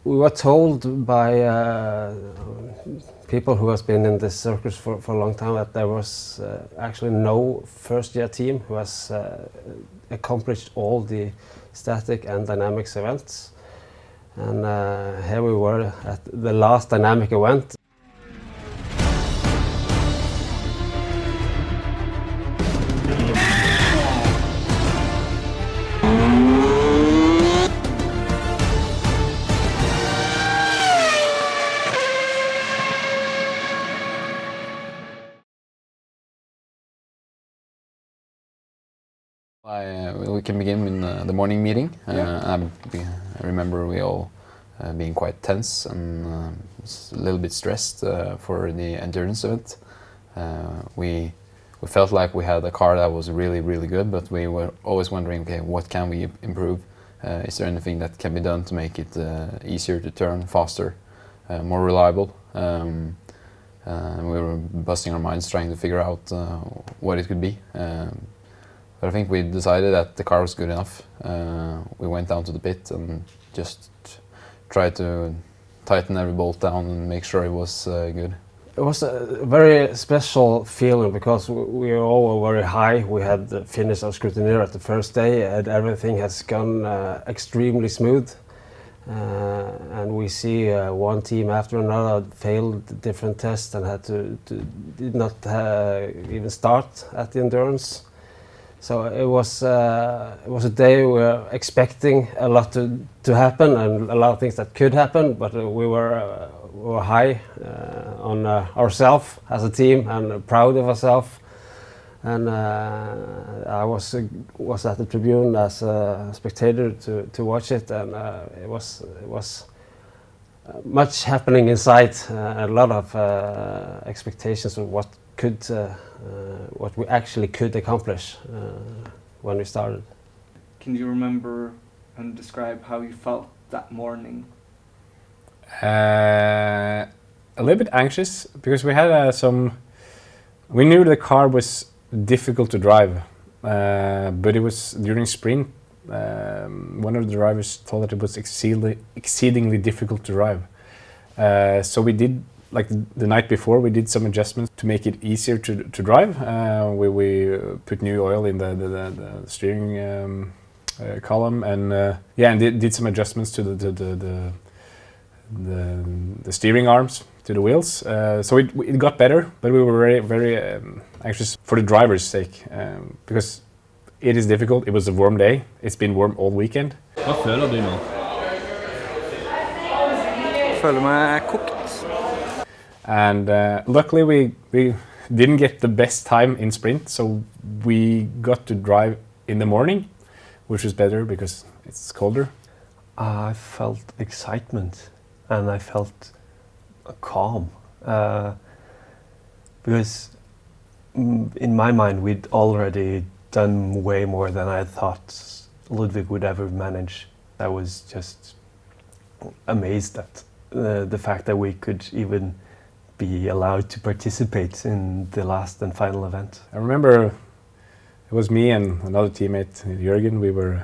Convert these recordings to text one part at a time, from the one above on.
We were told by people who has been in this circus for a long time that there was actually no first-year team who has accomplished all the static and dynamics events. And here we were at the last dynamic event. We can begin in the morning meeting. I remember we all being quite tense and a little bit stressed for the endurance event. We felt like we had a car that was really good, but we were always wondering, okay, what can we improve? Is there anything that can be done to make it easier to turn, faster, more reliable? We were busting our minds trying to figure out what it could be. But I think we decided that the car was good enough. We went down to the pit and just tried to tighten every bolt down and make sure it was good. It was a very special feeling because we all were very high. We had finished our scrutineer at the first day and everything has gone extremely smooth. And we see one team after another failed different tests and did not even start at the endurance. So it was a day we were expecting a lot to happen and a lot of things that could happen, but we were high on ourselves as a team and proud of ourselves. And I was at the tribune as a spectator to watch it, and it was much happening inside. A lot of expectations of what we actually could accomplish when we started. Can you remember and describe how you felt that morning? A little bit anxious because we had we knew the car was difficult to drive, but it was during sprint. One of the drivers told that it was exceedingly difficult to drive. So we did, like the night before, we did some adjustments to make it easier to drive. We put new oil in the steering column and and did some adjustments to the steering arms to the wheels. So it got better, but we were very anxious for the driver's sake because it is difficult. It was a warm day. It's been warm all weekend. Hva føler du nå? Føler meg kokt. And luckily we didn't get the best time in sprint, so we got to drive in the morning, which was better because it's colder. I felt excitement and I felt calm because in my mind we'd already done way more than I thought Ludvig would ever manage. I was just amazed at the fact that we could even be allowed to participate in the last and final event. I remember it was me and another teammate, Jürgen. We were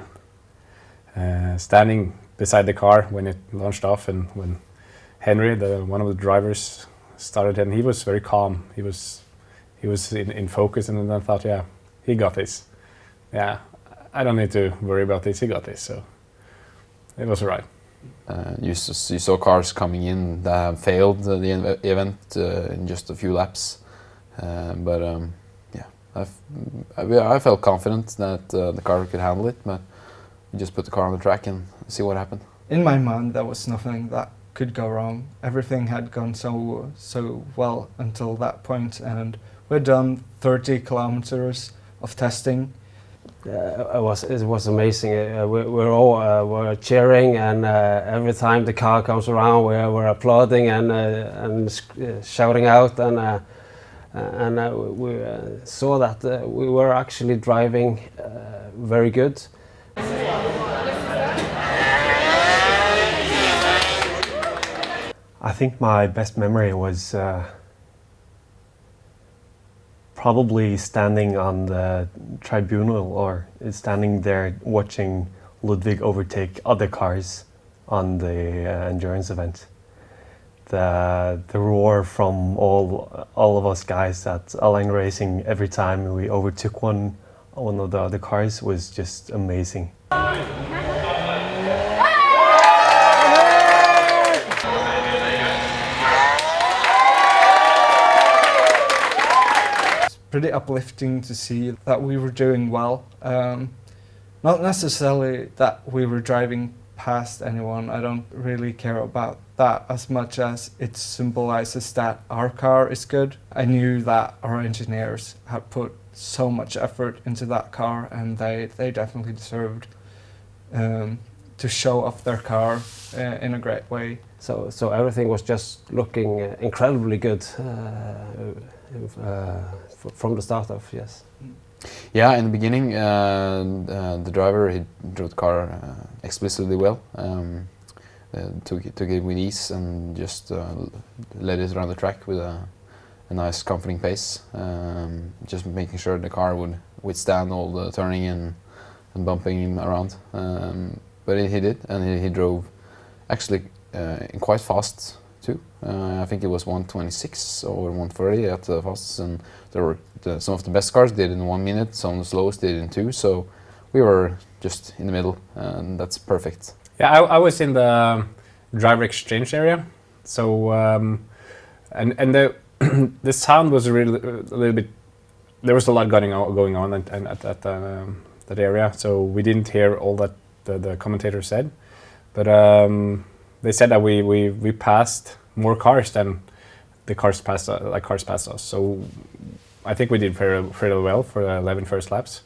standing beside the car when it launched off, and when Henry, one of the drivers, started, and he was very calm. He was in focus, and then I thought, yeah, he got this. Yeah, I don't need to worry about this. He got this, so it was all right. You saw cars coming in that have failed the event in just a few laps, but I felt confident that the car could handle it, but we just put the car on the track and see what happened. In my mind, there was nothing that could go wrong. Everything had gone so well until that point, and we'd done 30 kilometers of testing. It was amazing. We're all were cheering, and every time the car comes around, we're applauding and shouting out, and we saw that we were actually driving very good. I think my best memory was probably standing on the tribunal or standing there watching Ludvig overtake other cars on the endurance event. The roar from all of us guys at Align Racing every time we overtook one of the other cars was just amazing. Pretty uplifting to see that we were doing well. Not necessarily that we were driving past anyone. I don't really care about that as much as it symbolizes that our car is good. I knew that our engineers had put so much effort into that car, and they definitely deserved to show off their car in a great way. So everything was just looking incredibly good from the start off, yes. Yeah, in the beginning, the driver, he drove the car explicitly well. Took it with ease and just led it around the track with a nice, comforting pace. Just making sure the car would withstand all the turning and bumping around. But he did, and he drove actually quite fast too. I think it was 126 or 130 at the fastest, and there were some of the best cars did in 1 minute, some of the slowest did in 2. So we were just in the middle, and that's perfect. Yeah, I was in the driver exchange area, so and the the sound was really a little bit. There was a lot going on at that area, so we didn't hear all that the commentator said, but they said that we passed more cars than the cars passed us. So I think we did fairly well for the 11 first laps.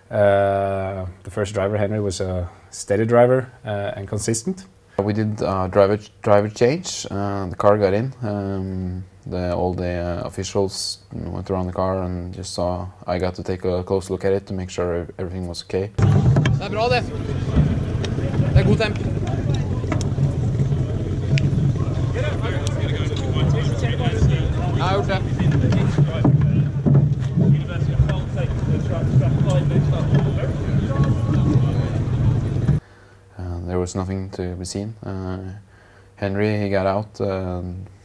The first driver, Henry, was a steady driver and consistent. We did driver change. The car got in. All the officials went around the car and just saw. I got to take a close look at it to make sure everything was okay. Det bra det. Det god temp. Jeg har gjort det. There was nothing to be seen. Henry, he got out.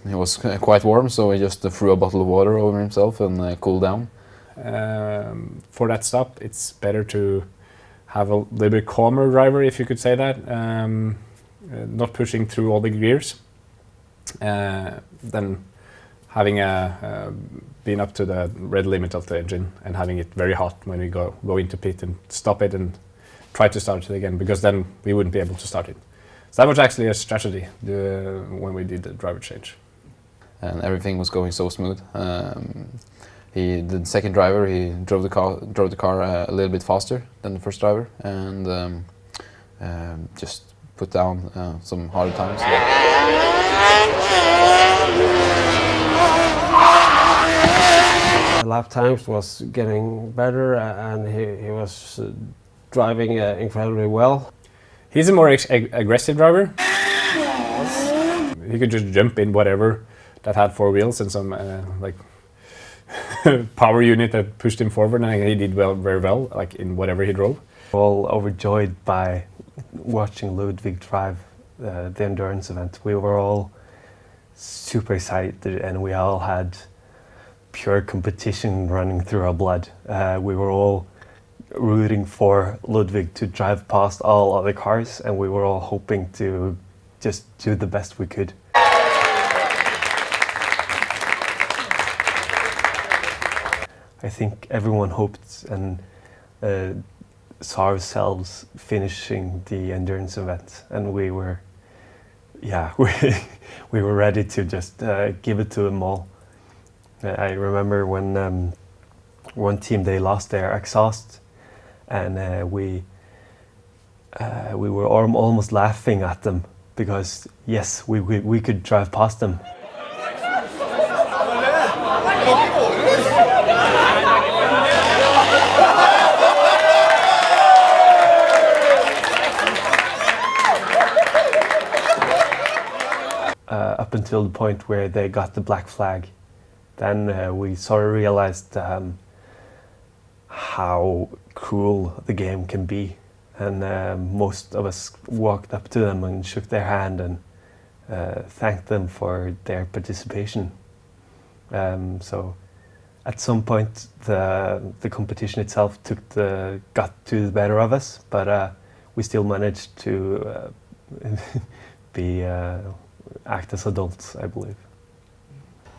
He was quite warm, so he just threw a bottle of water over himself and cooled down. For that stop, it's better to have a little bit calmer driver, if you could say that, not pushing through all the gears, than having been up to the red limit of the engine and having it very hot when we go into pit and stop it and try to start it again, because then we wouldn't be able to start it. So that was actually a strategy when we did the driver change. And everything was going so smooth. The second driver, he drove the car a little bit faster than the first driver, and just put down some harder times. The lap times was getting better, and he was driving incredibly well. He's a more aggressive driver. He could just jump in whatever that had 4 wheels and some power unit that pushed him forward, and he did very well, like in whatever he drove. All overjoyed by watching Ludvig drive the endurance event. We were all super excited, and we all had pure competition running through our blood. We were all rooting for Ludvig to drive past all other cars, and we were all hoping to just do the best we could. I think everyone hoped and saw ourselves finishing the endurance event, and we were ready to just give it to them all. I remember when one team, they lost their exhaust, and we were almost laughing at them because yes, we could drive past them. Up until the point where they got the black flag, then we sort of realized how cruel the game can be. and most of us walked up to them and shook their hand and thanked them for their participation. So at some point the competition itself got to the better of us, but we still managed to act as adults, I believe.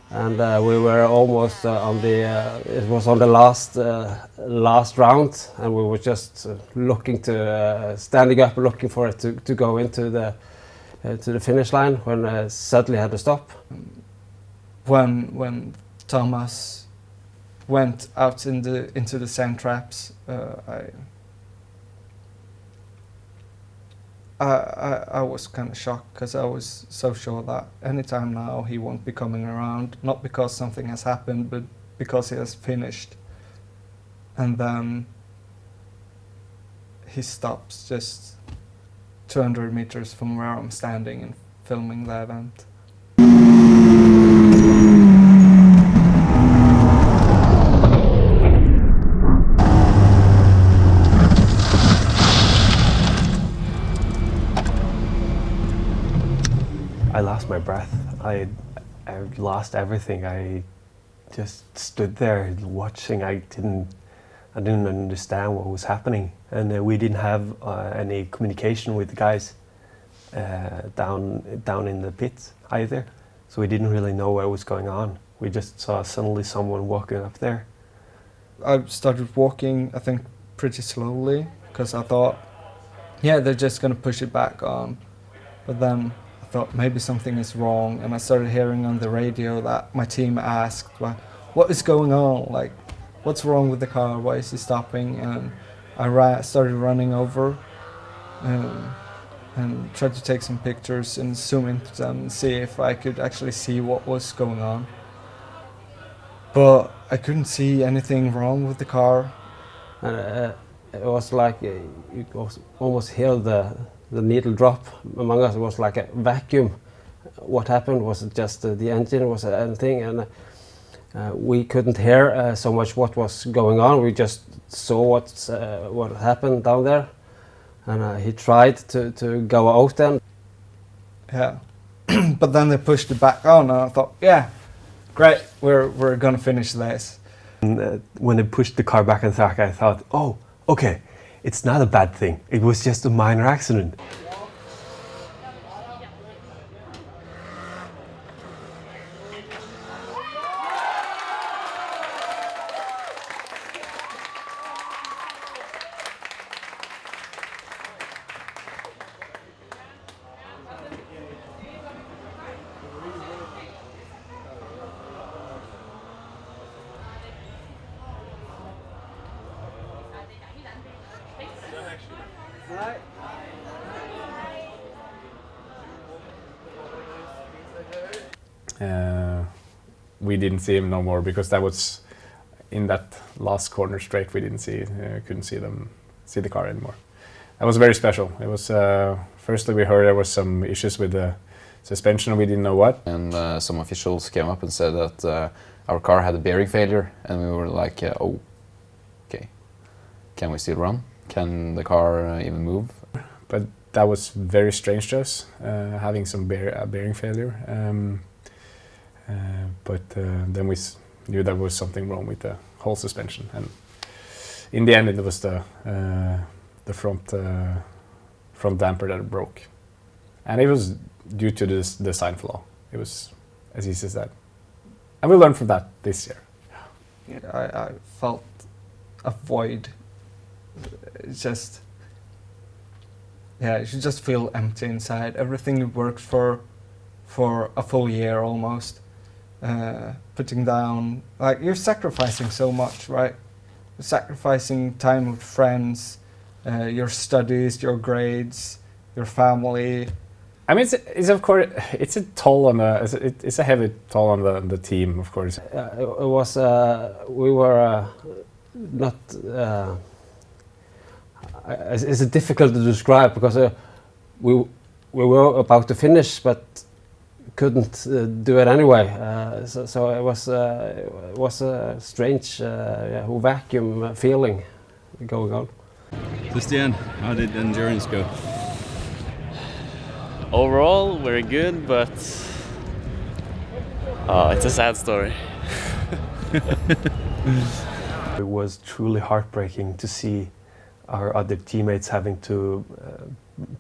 And we were almost on the. It was on the last round, and we were just looking to standing up, looking for it to go into the finish line when suddenly had to stop. When Thomas went out into the sand traps, I was kind of shocked, because I was so sure that anytime now he won't be coming around, not because something has happened, but because he has finished. And then he stops just 200 meters from where I'm standing and filming the event. I lost my breath. I lost everything. I just stood there watching. I didn't understand what was happening, and we didn't have any communication with the guys down in the pit either. So we didn't really know what was going on. We just saw suddenly someone walking up there. I started walking, I think, pretty slowly, because I thought, yeah, they're just gonna push it back on. But then I thought maybe something is wrong, and I started hearing on the radio that my team asked, what is going on? Like, what's wrong with the car? Why is he stopping? And I started running over and tried to take some pictures and zoom into them and see if I could actually see what was going on. But I couldn't see anything wrong with the car. And it was like you almost hear the needle drop among us. It was like a vacuum. What happened was just the engine was anything, and we couldn't hear so much what was going on. We just saw what happened down there, and he tried to go out then. Yeah, but then they pushed it back on, and I thought, yeah, great, we're gonna finish this. And, when they pushed the car back on track, I thought, oh, okay, it's not a bad thing. It was just a minor accident. We didn't see him no more, because that was in that last corner straight. We didn't couldn't see the car anymore. That was very special. It was firstly we heard there was some issues with the suspension. We didn't know what. And some officials came up and said that our car had a bearing failure, and we were like, oh, okay, can we still run? Can the car even move? But that was very strange to us, having some bearing failure. But then we knew there was something wrong with the whole suspension, and in the end it was the front damper that broke, and it was due to this design flaw. It was as easy as that, and we learned from that this year. I felt a void. It's just, yeah, you just feel empty inside. Everything worked for a full year almost. Putting down, like, you're sacrificing so much, right? You're sacrificing time with friends, your studies, your grades, your family. I mean, it's of course it's a toll on it's a heavy toll on the team, of course. It was we were not. It's difficult to describe, because we were about to finish, but couldn't do it anyway. So it was a strange vacuum feeling going on. So Stian, how did endurance go? Overall, very good, but it's a sad story. It was truly heartbreaking to see our other teammates having to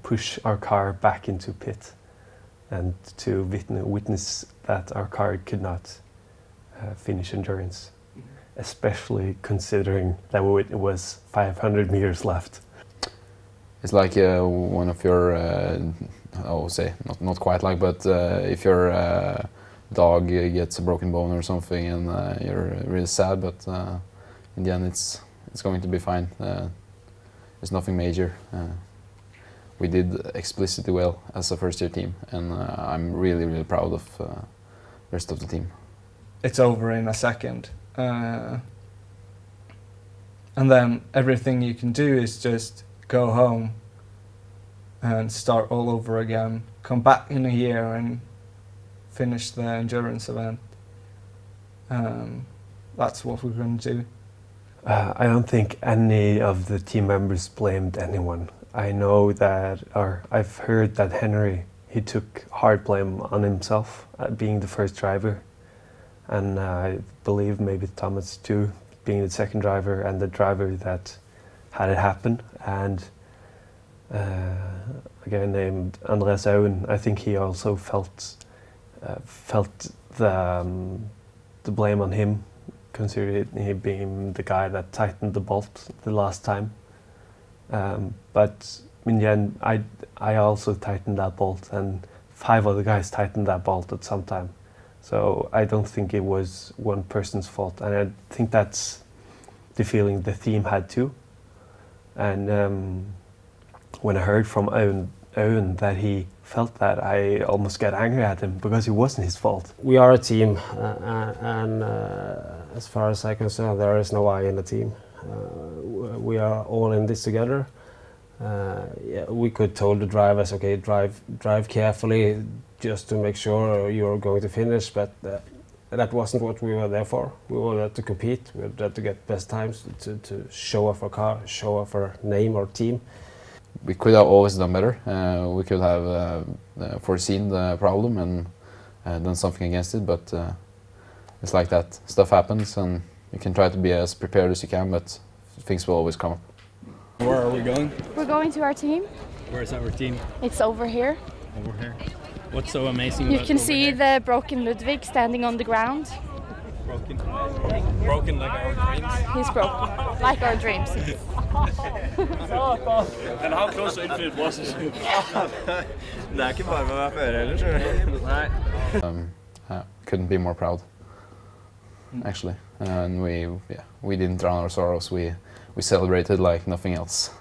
push our car back into pit and to witness that our car could not finish endurance, especially considering that it was 500 meters left. It's like one of your, I would say, not quite like, but if your dog gets a broken bone or something and you're really sad, but in the end it's going to be fine. It's nothing major. We did explicitly well as a first-year team, and I'm really proud of the rest of the team. It's over in a second. And then everything you can do is just go home and start all over again, come back in a year and finish the endurance event. That's what we're going to do. I don't think any of the team members blamed anyone. I know that, or I've heard that Henry, he took hard blame on himself being the first driver. And I believe maybe Thomas too, being the second driver and the driver that had it happen. And a guy named Andreas Auen, I think he also felt the blame on him, considering he being the guy that tightened the bolt the last time. But in the end, I also tightened that bolt, and 5 other guys tightened that bolt at some time. So I don't think it was one person's fault, and I think that's the feeling the team had too. And when I heard from Owen that he felt that, I almost got angry at him because it wasn't his fault. We are a team, and as far as I'm concerned, there is no I in the team. We are all in this together. Yeah, we could told the drivers, okay, drive carefully, just to make sure you're going to finish, but that wasn't what we were there for. We were there to compete, we were there to get best times, to show off our car, show off our name, our team. We could have always done better. We could have foreseen the problem and done something against it, but it's like that. Stuff happens and you can try to be as prepared as you can, but things will always come up. Where are we going? We're going to our team. Where's our team? It's over here. Over here. What's so amazing You about can over see here? the broken Ludvig standing on the ground. Broken. Broken like our dreams. He's broken, like our dreams. And how close to infinite was it? Det er ikke bare med å være fører heller, skjønner du. Couldn't be more proud, actually. And we didn't drown our sorrows. We celebrated like nothing else.